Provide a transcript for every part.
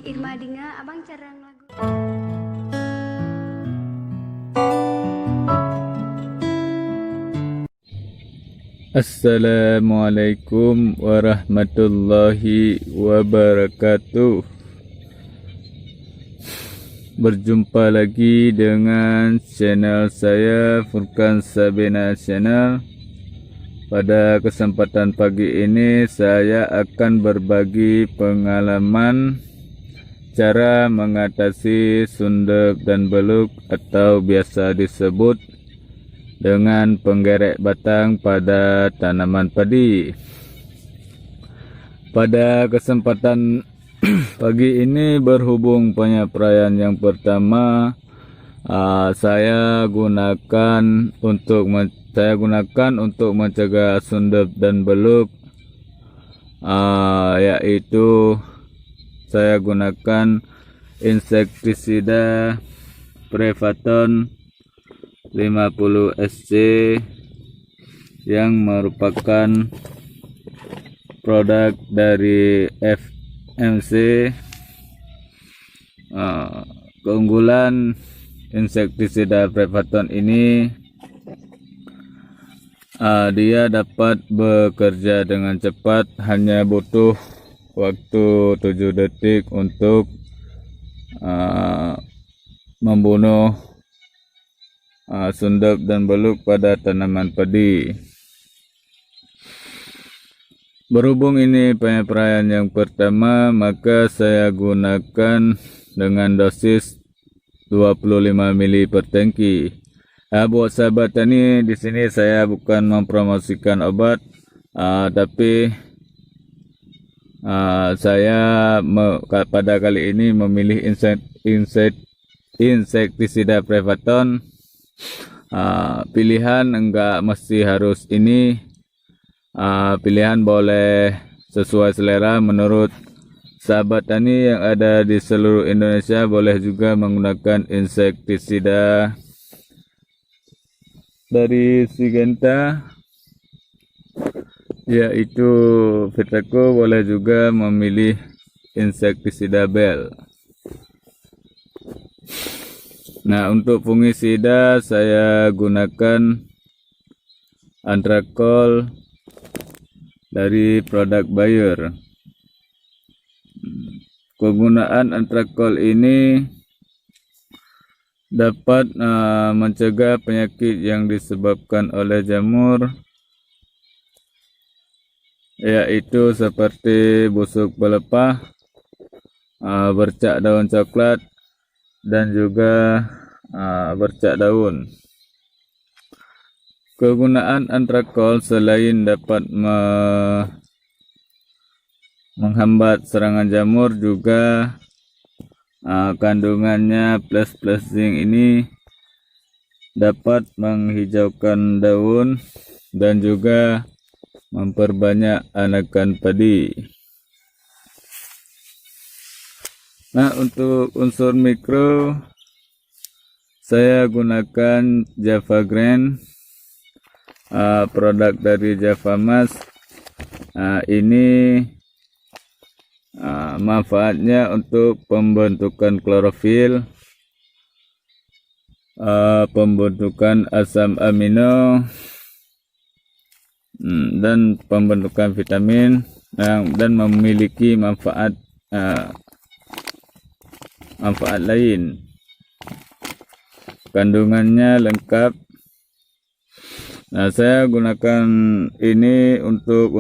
Irma Dinga, abang carang lagu. Assalamualaikum warahmatullahi wabarakatuh. Berjumpa lagi dengan channel saya, Furkan Sabena Channel. Pada kesempatan pagi ini saya akan berbagi pengalaman cara mengatasi sundep dan beluk atau biasa disebut dengan penggerek batang pada tanaman padi. Pada kesempatan pagi ini berhubung penyapraian yang pertama saya gunakan untuk mencegah sundep dan beluk, yaitu saya gunakan insektisida Prevaton 50 SC yang merupakan produk dari FMC. Keunggulan insektisida Prevaton ini, dia dapat bekerja dengan cepat, hanya butuh waktu 7 detik untuk membunuh sundep dan beluk pada tanaman padi. Berhubung ini penyapraian yang pertama, maka saya gunakan dengan dosis 25 mili per tangki. Buat sahabat tani, di sini saya bukan mempromosikan obat, tapi saya pada kali ini memilih insektisida Prevaton. Pilihan enggak mesti harus ini, pilihan boleh sesuai selera. Menurut sahabat tani yang ada di seluruh Indonesia boleh juga menggunakan insektisida dari Syngenta, yaitu Vitaco. Boleh juga memilih insektisida Bell. Nah, untuk fungisida saya gunakan Antrakol dari produk Bayer. Penggunaan Antrakol ini dapat mencegah penyakit yang disebabkan oleh jamur, yaitu seperti busuk pelepah, bercak daun coklat, dan juga bercak daun. Kegunaan Antrakol selain dapat menghambat serangan jamur, juga kandungannya plus zinc ini dapat menghijaukan daun dan juga memperbanyak anakan padi. Nah, untuk unsur mikro saya gunakan Java Grand, produk dari Java Mas. Ini manfaatnya untuk pembentukan klorofil, pembentukan asam amino, dan pembentukan vitamin, dan memiliki manfaat lain. Kandungannya lengkap. Nah, saya gunakan ini untuk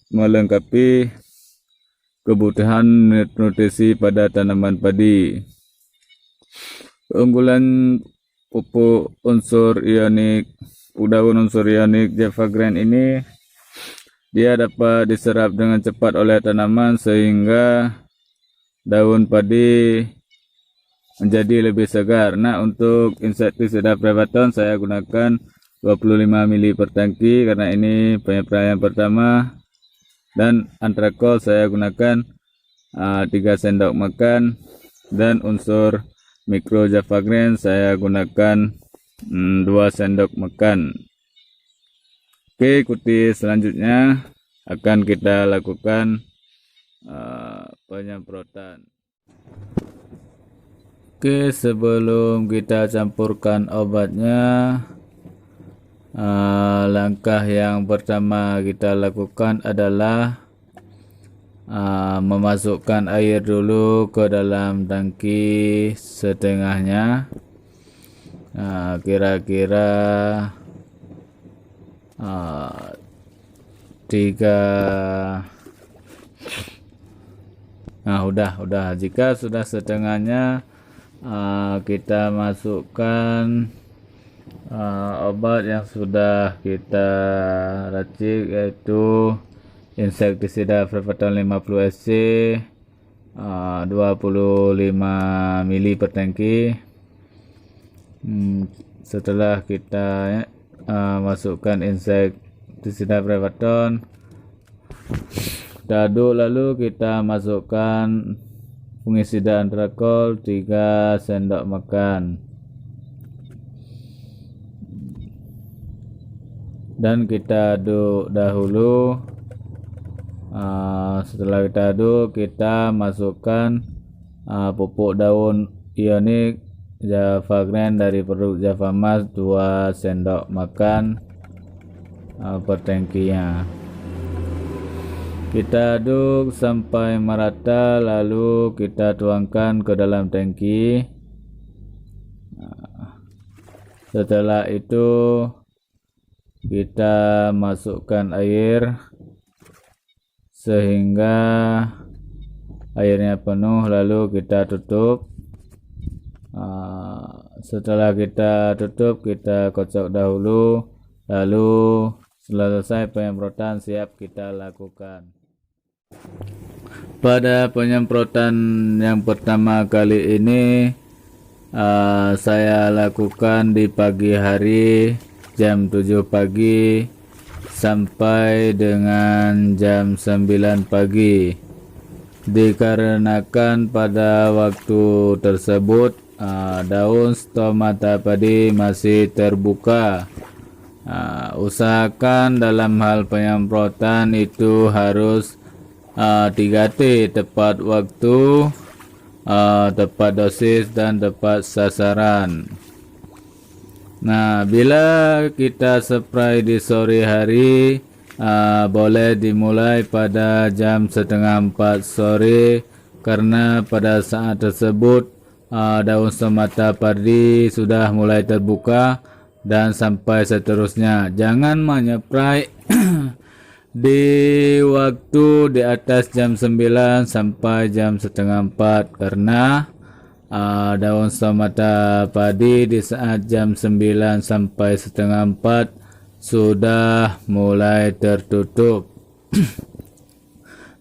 melengkapi kebutuhan nutrisi pada tanaman padi. Keunggulan pupuk unsur ionik, daun unsur ionik Java Grand ini, dia dapat diserap dengan cepat oleh tanaman sehingga daun padi menjadi lebih segar. Nah, untuk insektisida Prevaton saya gunakan 25 mili per tangki karena ini penyapraian pertama, dan Antrakol saya gunakan 3 sendok makan, dan unsur mikro Java Grand saya gunakan 2 sendok makan. Oke, ikuti selanjutnya akan kita lakukan penyemprotan. Oke, sebelum kita campurkan obatnya, langkah yang pertama kita lakukan adalah memasukkan air dulu ke dalam tangki setengahnya, kira-kira 3. Udah. Jika sudah setengahnya, kita masukkan obat yang sudah kita racik, yaitu insektisida Frevaton 50 SC, 25 mili per tangki. Setelah kita masukkan insektisida Frevaton, kita aduk, lalu kita masukkan fungisida antrakol 3 sendok makan, dan kita aduk dahulu. Setelah kita aduk, kita masukkan pupuk daun ionik Java Grand dari produk Java Mas 2 sendok makan per tangkinya. Kita aduk sampai merata, lalu kita tuangkan ke dalam tangki. Setelah itu kita masukkan air sehingga airnya penuh, lalu kita tutup. Setelah kita tutup, kita kocok dahulu, lalu setelah selesai penyemprotan, siap kita lakukan. Pada penyemprotan yang pertama kali ini, saya lakukan di pagi hari jam 7 pagi sampai dengan jam 9 pagi, dikarenakan pada waktu tersebut daun stomata padi masih terbuka. Usahakan dalam hal penyemprotan itu harus 3T, tepat waktu, tepat dosis, dan tepat sasaran. Nah, bila kita spray di sore hari, boleh dimulai pada jam 3:30 sore, karena pada saat tersebut daun stomata padi sudah mulai terbuka, dan sampai seterusnya. Jangan menyepray di waktu di atas jam 9 sampai jam 3:30, karena daun stomata padi di saat jam 9 sampai 3:30 sudah mulai tertutup.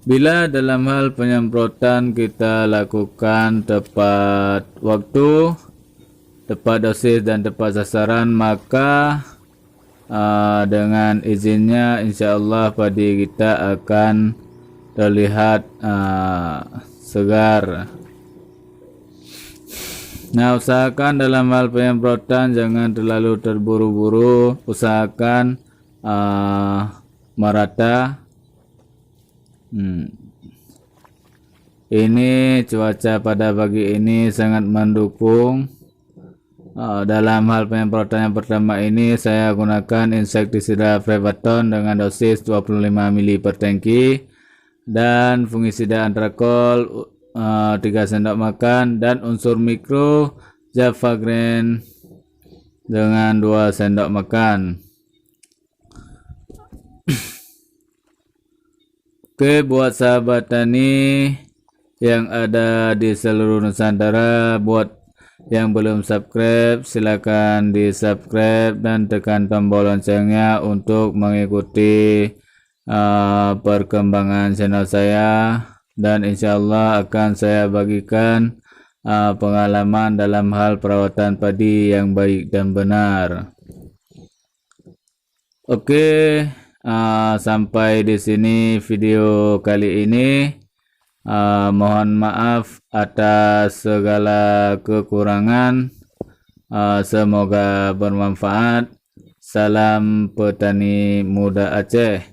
Bila dalam hal penyemprotan kita lakukan tepat waktu, tepat dosis, dan tepat sasaran, maka dengan izinnya insyaallah padi kita akan terlihat segar. Nah, usahakan dalam hal penyemprotan jangan terlalu terburu-buru, usahakan merata. Ini cuaca pada pagi ini sangat mendukung. Dalam hal penyemprotan yang pertama ini, saya gunakan insektisida Frevaton dengan dosis 25 mili per tangki, dan fungisida antrakol 3 sendok makan, dan unsur mikro Java Grand dengan 2 sendok makan. Oke, buat sahabat tani yang ada di seluruh Nusantara, buat yang belum subscribe, silakan di subscribe dan tekan tombol loncengnya untuk mengikuti perkembangan channel saya, dan insyaallah akan saya bagikan pengalaman dalam hal perawatan padi yang baik dan benar. Oke, sampai di sini video kali ini. Mohon maaf atas segala kekurangan. Semoga bermanfaat. Salam petani muda Aceh.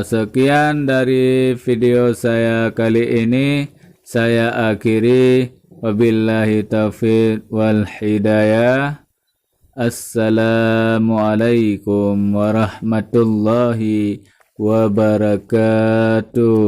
Sekian dari video saya kali ini. Saya akhiri. Wabillahi taufiq wal hidayah. Assalamualaikum warahmatullahi wabarakatuh.